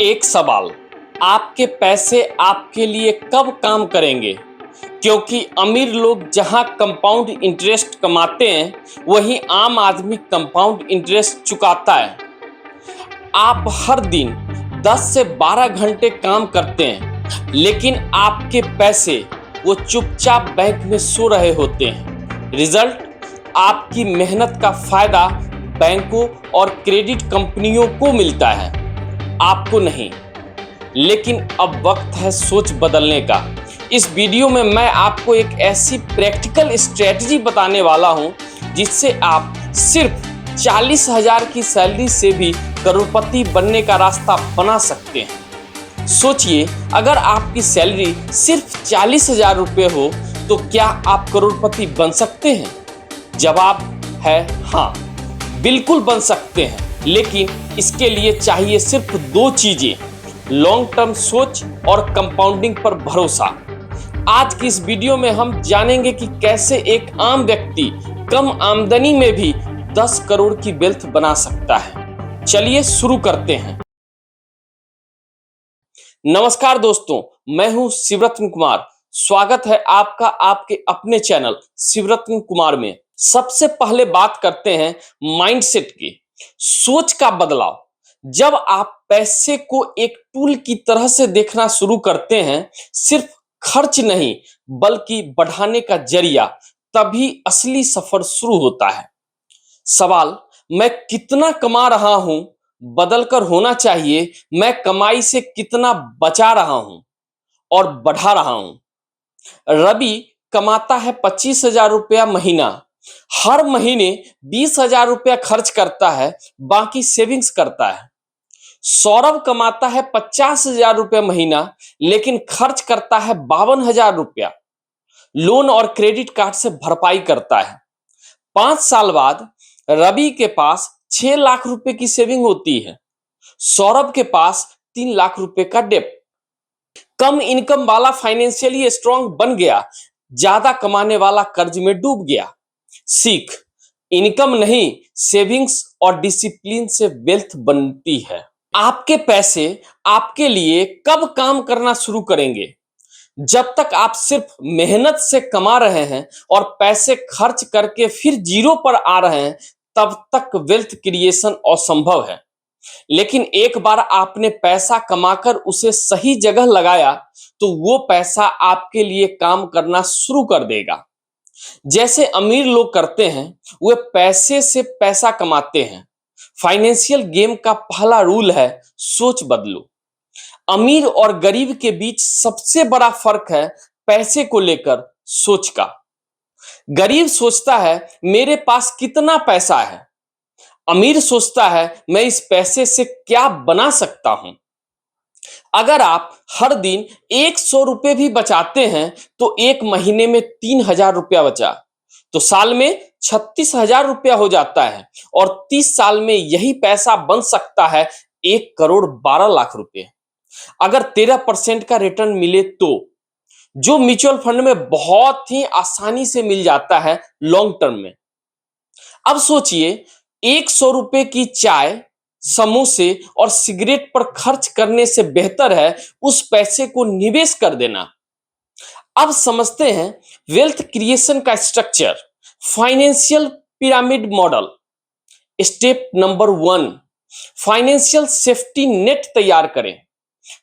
एक सवाल, आपके पैसे आपके लिए कब काम करेंगे? क्योंकि अमीर लोग जहां कंपाउंड इंटरेस्ट कमाते हैं, वहीं आम आदमी कंपाउंड इंटरेस्ट चुकाता है। आप हर दिन 10 से 12 घंटे काम करते हैं, लेकिन आपके पैसे वो चुपचाप बैंक में सो रहे होते हैं। रिजल्ट, आपकी मेहनत का फायदा बैंकों और क्रेडिट कंपनियों को मिलता है, आपको नहीं। लेकिन अब वक्त है सोच बदलने का। इस वीडियो में मैं आपको एक ऐसी प्रैक्टिकल स्ट्रेटजी बताने वाला हूं जिससे आप सिर्फ 40,000 की सैलरी से भी करोड़पति बनने का रास्ता बना सकते हैं। सोचिए, अगर आपकी सैलरी सिर्फ 40,000 रुपये हो तो क्या आप करोड़पति बन सकते हैं? जवाब है हाँ, बिल्कुल बन सकते हैं। लेकिन इसके लिए चाहिए सिर्फ दो चीजें: लॉन्ग टर्म सोच और कंपाउंडिंग पर भरोसा। आज की इस वीडियो में हम जानेंगे कि कैसे एक आम व्यक्ति कम आमदनी में भी 10 करोड़ की वेल्थ बना सकता है। चलिए शुरू करते हैं। नमस्कार दोस्तों, मैं हूं शिवरत्न कुमार। स्वागत है आपका आपके अपने चैनल शिवरत्न कुमार में। सबसे पहले बात करते हैं माइंडसेट की, सोच का बदलाव। जब आप पैसे को एक टूल की तरह से देखना शुरू करते हैं, सिर्फ खर्च नहीं बल्कि बढ़ाने का जरिया, तभी असली सफर शुरू होता है। सवाल मैं कितना कमा रहा हूं बदलकर होना चाहिए मैं कमाई से कितना बचा रहा हूं और बढ़ा रहा हूं। रवि कमाता है 25,000 रुपया महीना। हर महीने 20,000 रुपया खर्च करता है, बाकी सेविंग्स करता है। सौरभ कमाता है 50,000 रुपया महीना, लेकिन खर्च करता है 52,000 रुपया। लोन और क्रेडिट कार्ड से भरपाई करता है। 5 साल बाद रवि के पास 6 लाख रुपए की सेविंग होती है। सौरभ के पास 3 लाख रुपए का डेब्ट। कम इनकम वाला फाइनेंशियली स्ट्रांग बन गया, ज्यादा कमाने वाला कर्ज में डूब गया। सीख, इनकम नहीं, सेविंग्स और डिसिप्लिन से वेल्थ बनती है। आपके पैसे आपके लिए कब काम करना शुरू करेंगे? जब तक आप सिर्फ मेहनत से कमा रहे हैं और पैसे खर्च करके फिर जीरो पर आ रहे हैं, तब तक वेल्थ क्रिएशन असंभव है। लेकिन एक बार आपने पैसा कमाकर उसे सही जगह लगाया, तो वो पैसा आपके लिए काम करना शुरू कर देगा। जैसे अमीर लोग करते हैं, वे पैसे से पैसा कमाते हैं। फाइनेंशियल गेम का पहला रूल है सोच बदलो। अमीर और गरीब के बीच सबसे बड़ा फर्क है पैसे को लेकर सोच का। गरीब सोचता है मेरे पास कितना पैसा है, अमीर सोचता है मैं इस पैसे से क्या बना सकता हूं। अगर आप हर दिन 100 रुपए भी बचाते हैं तो एक महीने में 3,000 रुपया बचा, तो साल में 36,000 रुपया हो जाता है और 30 साल में यही पैसा बन सकता है 1,12,00,000 रुपए। अगर 13% का रिटर्न मिले तो, जो म्यूचुअल फंड में बहुत ही आसानी से मिल जाता है लॉन्ग टर्म में। अब सोचिए, 100 रुपए की चाय, समोसे और सिगरेट पर खर्च करने से बेहतर है उस पैसे को निवेश कर देना। अब समझते हैं वेल्थ क्रिएशन का structure, financial pyramid model. Step number 1, financial safety net तैयार करें।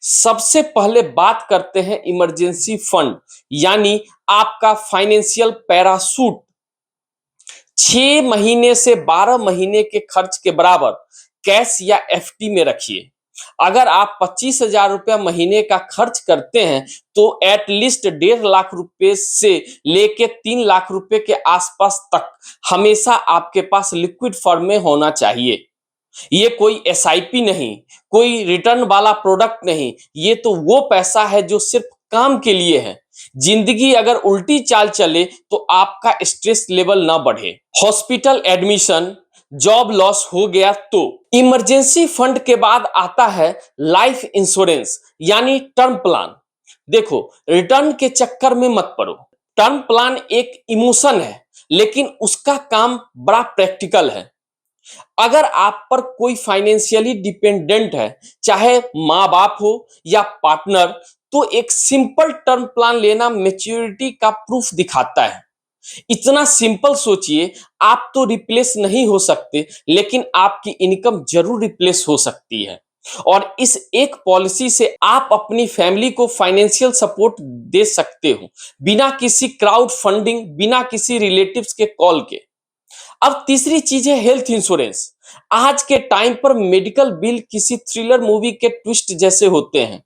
सबसे पहले बात करते हैं इमरजेंसी फंड, यानी आपका फाइनेंशियल पैराशूट। 6 महीने से 12 महीने के खर्च के बराबर कैश या एफडी में रखिए। अगर आप 25,000 रुपया महीने का खर्च करते हैं तो एटलीस्ट 1.5 लाख रुपए से लेके 3 लाख रुपए के आसपास तक हमेशा आपके पास लिक्विड फॉर्म में होना चाहिए। ये कोई एसआईपी नहीं, कोई रिटर्न वाला प्रोडक्ट नहीं, ये तो वो पैसा है जो सिर्फ काम के लिए है। जिंदगी अगर उल्टी चाल चले तो आपका स्ट्रेस लेवल ना बढ़े, हॉस्पिटल एडमिशन, जॉब लॉस हो गया तो। इमरजेंसी फंड के बाद आता है लाइफ इंश्योरेंस, यानी टर्म प्लान। देखो, रिटर्न के चक्कर में मत पड़ो। टर्म प्लान एक इमोशन है, लेकिन उसका काम बड़ा प्रैक्टिकल है। अगर आप पर कोई फाइनेंशियली डिपेंडेंट है, चाहे माँ बाप हो या पार्टनर, तो एक सिंपल टर्म प्लान लेना मैच्योरिटी का प्रूफ दिखाता है। इतना सिंपल सोचिए, आप तो रिप्लेस नहीं हो सकते, लेकिन आपकी इनकम जरूर रिप्लेस हो सकती है। और इस एक पॉलिसी से आप अपनी फैमिली को फाइनेंशियल सपोर्ट दे सकते हो, बिना किसी क्राउड फंडिंग, बिना किसी रिलेटिव्स के कॉल के। अब तीसरी चीज है हेल्थ इंश्योरेंस। आज के टाइम पर मेडिकल बिल किसी थ्रिलर मूवी के ट्विस्ट जैसे होते हैं,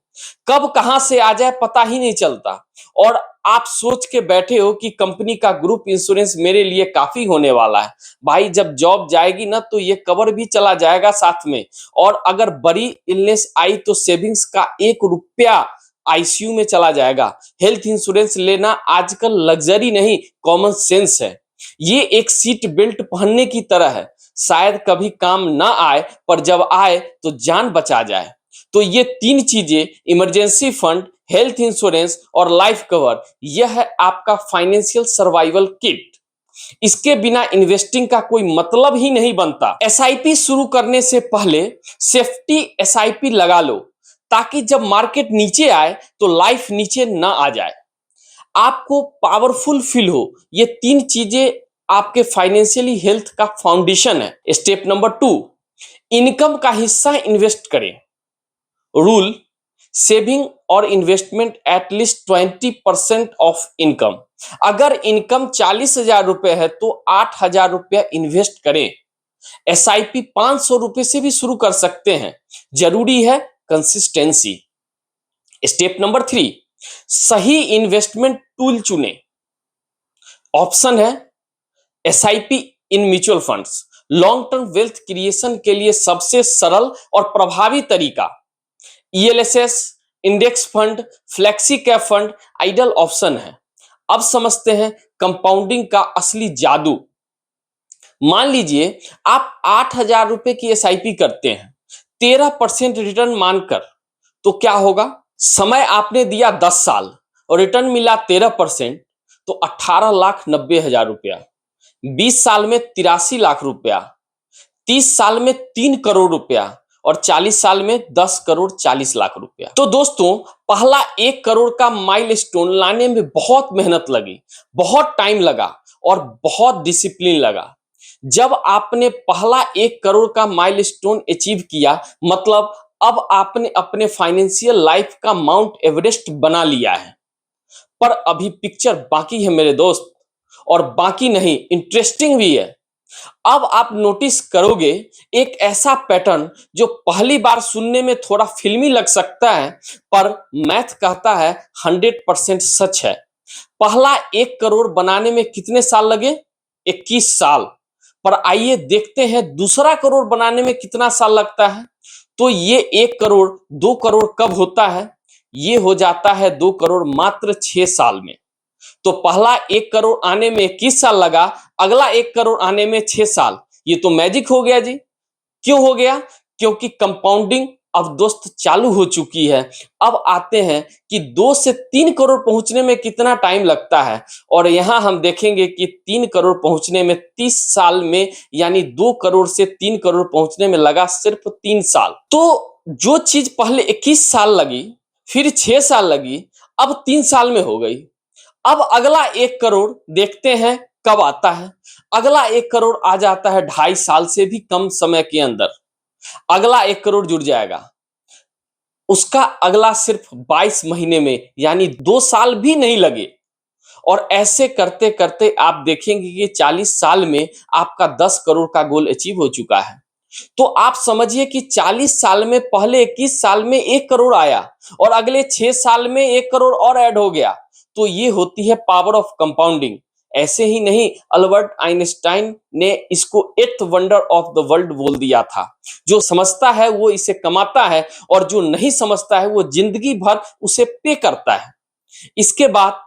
कब कहां से आ जाए पता ही नहीं चलता। और आप सोच के बैठे हो कि कंपनी का ग्रुप इंश्योरेंस मेरे लिए काफी होने वाला है। भाई, जब जॉब जाएगी ना तो ये कवर भी चला जाएगा साथ में। और अगर बड़ी इलनेस आई तो सेविंग्स का 1 रुपया आईसीयू में चला जाएगा। हेल्थ इंश्योरेंस लेना आजकल लग्जरी नहीं, कॉमन सेंस है। ये एक सीट बेल्ट पहनने की तरह है, शायद कभी काम ना आए, पर जब आए तो जान बचा जाए। तो ये तीन चीजें, इमरजेंसी फंड, हेल्थ इंश्योरेंस और लाइफ कवर, यह है आपका फाइनेंशियल सर्वाइवल किट। इसके बिना इन्वेस्टिंग का कोई मतलब ही नहीं बनता। एसआईपी शुरू करने से पहले सेफ्टी एसआईपी लगा लो, ताकि जब मार्केट नीचे आए तो लाइफ नीचे ना आ जाए, आपको पावरफुल फील हो। ये तीन चीजें आपके फाइनेंशियली हेल्थ का फाउंडेशन है। स्टेप नंबर 2, इनकम का हिस्सा इन्वेस्ट करें। रूल, सेविंग और इन्वेस्टमेंट एटलीस्ट 20% ऑफ इनकम। अगर इनकम 40,000 रुपए है तो 8,000 रुपया इन्वेस्ट करें। एसआईपी 500 रुपए से भी शुरू कर सकते हैं, जरूरी है कंसिस्टेंसी। स्टेप नंबर 3, सही इन्वेस्टमेंट टूल चुने। ऑप्शन है SIP in mutual funds. Long term wealth creation के लिए सबसे सरल और प्रभावी तरीका ELSS, index fund, flexi cap fund ideal option है। अब समझते हैं कंपाउंडिंग का असली जादू। मान लीजिए आप 8,000 रुपए की एसआईपी करते हैं, 13% रिटर्न मानकर, तो क्या होगा? समय आपने दिया 10 साल और रिटर्न मिला 13%, तो 18,90,000 रुपया। 20 साल में 83 लाख रुपया, 30 साल में 3 करोड़ रुपया और 40 साल में 10,40,00,000 रुपया। तो दोस्तों, पहला 1 करोड़ का माइलस्टोन लाने में बहुत मेहनत लगी, बहुत टाइम लगा और बहुत डिसिप्लिन लगा। जब आपने पहला 1 करोड़ का माइलस्टोन अचीव किया, मतलब अब आपने अपने फाइनेंशियल लाइफ का माउंट एवरेस्ट बना लिया है। पर अभी पिक्चर बाकी है मेरे दोस्त, और बाकी नहीं, इंटरेस्टिंग भी है। अब आप नोटिस करोगे एक ऐसा पैटर्न जो पहली बार सुनने में थोड़ा फिल्मी लग सकता है, पर मैथ कहता है 100% सच है। पहला 1 करोड़ बनाने में कितने साल लगे? 21 साल। पर आइए देखते हैं दूसरा करोड़ बनाने में कितना साल लगता है। तो ये 1 करोड़ 2 करोड़ कब होता है? ये हो जाता है 2 करोड़ मात्र 6 साल में। तो पहला 1 करोड़ आने में 21 साल लगा, अगला 1 करोड़ आने में 6 साल। ये तो मैजिक हो गया जी। क्यों हो गया? क्योंकि कंपाउंडिंग अब दोस्त चालू हो चुकी है। अब आते हैं कि 2 से 3 करोड़ पहुंचने में कितना टाइम लगता है, और यहां हम देखेंगे कि 3 करोड़ पहुंचने में 30 साल में, यानी 2 करोड़ से 3 करोड़ पहुंचने में लगा सिर्फ 3 साल। तो जो चीज पहले 21 साल लगी, फिर 6 साल लगी, अब 3 साल में हो गई। अब अगला 1 करोड़ देखते हैं कब आता है। अगला 1 करोड़ आ जाता है 2.5 साल से भी कम समय के अंदर। अगला 1 करोड़ जुड़ जाएगा, उसका अगला सिर्फ 22 महीने में, यानी 2 साल भी नहीं लगे। और ऐसे करते करते आप देखेंगे कि 40 साल में आपका 10 करोड़ का गोल अचीव हो चुका है। तो आप समझिए कि 40 साल में पहले 21 साल में 1 करोड़ आया, और अगले 6 साल में 1 करोड़ और ऐड हो गया। तो ये होती है पावर ऑफ कंपाउंडिंग। ऐसे ही नहीं, अल्बर्ट आइंस्टाइन ने इसको 8th wonder of the world बोल दिया था। जो समझता है वो इसे कमाता है, और जो नहीं समझता है वो जिंदगी भर उसे पे करता है। इसके बाद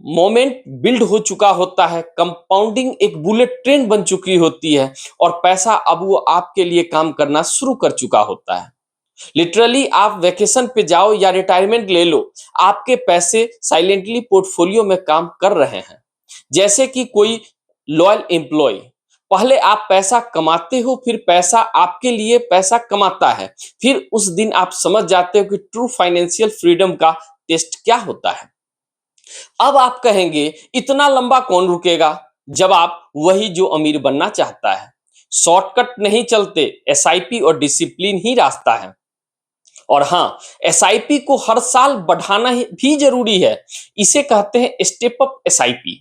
मोमेंट बिल्ड हो चुका होता है, कंपाउंडिंग एक बुलेट ट्रेन बन चुकी होती है, और पैसा अब वो आपके लिए काम करना शुरू कर चुका होता है। लिटरली आप वेकेशन पे जाओ या रिटायरमेंट ले लो, आपके पैसे साइलेंटली पोर्टफोलियो में काम कर रहे हैं, जैसे कि कोई लॉयल एम्प्लॉय। पहले आप पैसा कमाते हो, फिर पैसा आपके लिए पैसा कमाता है। फिर उस दिन आप समझ जाते हो कि ट्रू फाइनेंशियल फ्रीडम का टेस्ट क्या होता है। अब आप कहेंगे इतना लंबा कौन रुकेगा? जवाब वही जो अमीर बनना चाहता है। शॉर्टकट नहीं चलते, एसआईपी और डिसिप्लिन ही रास्ता है। और हाँ, एसआईपी को हर साल बढ़ाना भी जरूरी है। इसे कहते हैं स्टेप अप एसआईपी।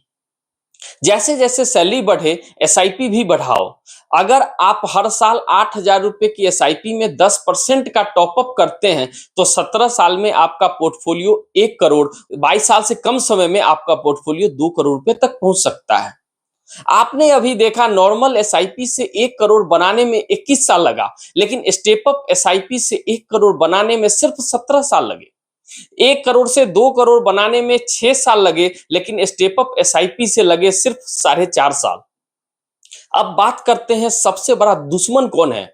जैसे जैसे सैलरी बढ़े, एसआईपी भी बढ़ाओ। अगर आप हर साल 8,000 रुपए की एसआईपी में 10% का टॉपअप करते हैं तो 17 साल में आपका पोर्टफोलियो 1 करोड़, 22 साल से कम समय में आपका पोर्टफोलियो 2 करोड़ रुपए तक पहुंच सकता है। आपने अभी देखा नॉर्मल एसआईपी से 1 करोड़ बनाने में 21 साल लगा, लेकिन स्टेप अप एसआईपी से 1 करोड़ बनाने में सिर्फ 17 साल लगे। 1 करोड़ से 2 करोड़ बनाने में 6 साल लगे, लेकिन स्टेप अप एसआईपी से लगे सिर्फ 4.5 साल। अब बात करते हैं सबसे बड़ा दुश्मन कौन है?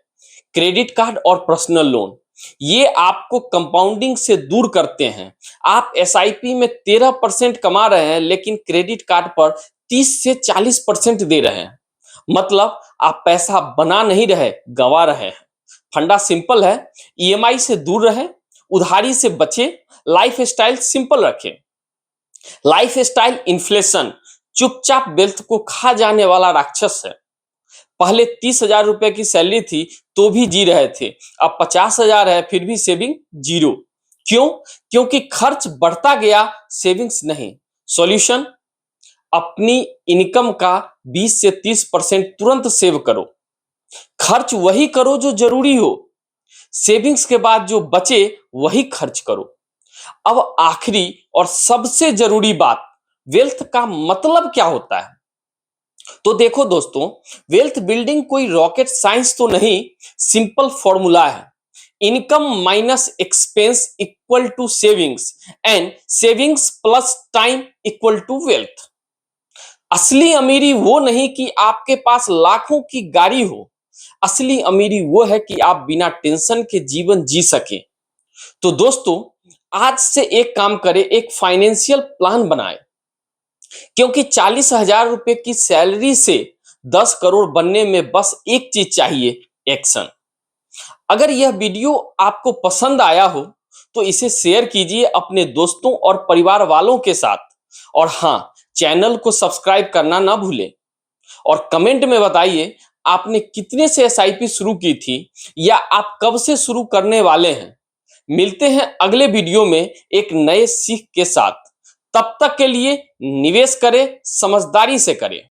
क्रेडिट कार्ड और पर्सनल लोन। ये आपको कंपाउंडिंग से दूर करते हैं। आप एसआईपी में 13% कमा रहे हैं, लेकिन क्रेडिट कार्ड पर 30 से 40% दे रहे हैं। मतलब आप पैसा बना नहीं रहे, गंवा रहे हैं। फंडा सिंपल है, ईएमआई से दूर रहे, उधारी से बचे, लाइफ स्टाइल सिंपल रखें। लाइफ स्टाइल इन्फ्लेशन, चुपचाप वेल्थ को खा जाने वाला राक्षस है। पहले 30,000 रुपए की सैलरी थी तो भी जी रहे थे, अब 50,000 है फिर भी सेविंग जीरो। क्यों? क्योंकि खर्च बढ़ता गया, सेविंग्स नहीं। सॉल्यूशन, अपनी इनकम का 20 से 30% तुरंत सेव करो। खर्च वही करो जो जरूरी हो, सेविंग्स के बाद जो बचे वही खर्च करो। अब आखिरी और सबसे जरूरी बात, वेल्थ का मतलब क्या होता है? तो देखो दोस्तों, वेल्थ बिल्डिंग कोई रॉकेट साइंस तो नहीं, सिंपल फॉर्मूला है। Income minus expense equal to savings and savings plus time equal to wealth. असली अमीरी वो नहीं कि आपके पास लाखों की गाड़ी हो, असली अमीरी वो है कि आप बिना टेंशन के जीवन जी सके। तो दोस्तों, आज से एक काम करें, एक फाइनेंशियल प्लान बनाएं। क्योंकि 40,000 रुपए की सैलरी से 10 करोड़ बनने में बस एक चीज चाहिए, एक्शन। अगर यह वीडियो आपको पसंद आया हो तो इसे शेयर कीजिए अपने दोस्तों और परिवार वालों के साथ। और हाँ, चैनल को सब्सक्राइब करना ना भूलें। और कमेंट में बताइए आपने कितने से एसआईपी शुरू की थी या आप कब से शुरू करने वाले हैं। मिलते हैं अगले वीडियो में एक नए सीख के साथ। तब तक के लिए निवेश करें, समझदारी से करें।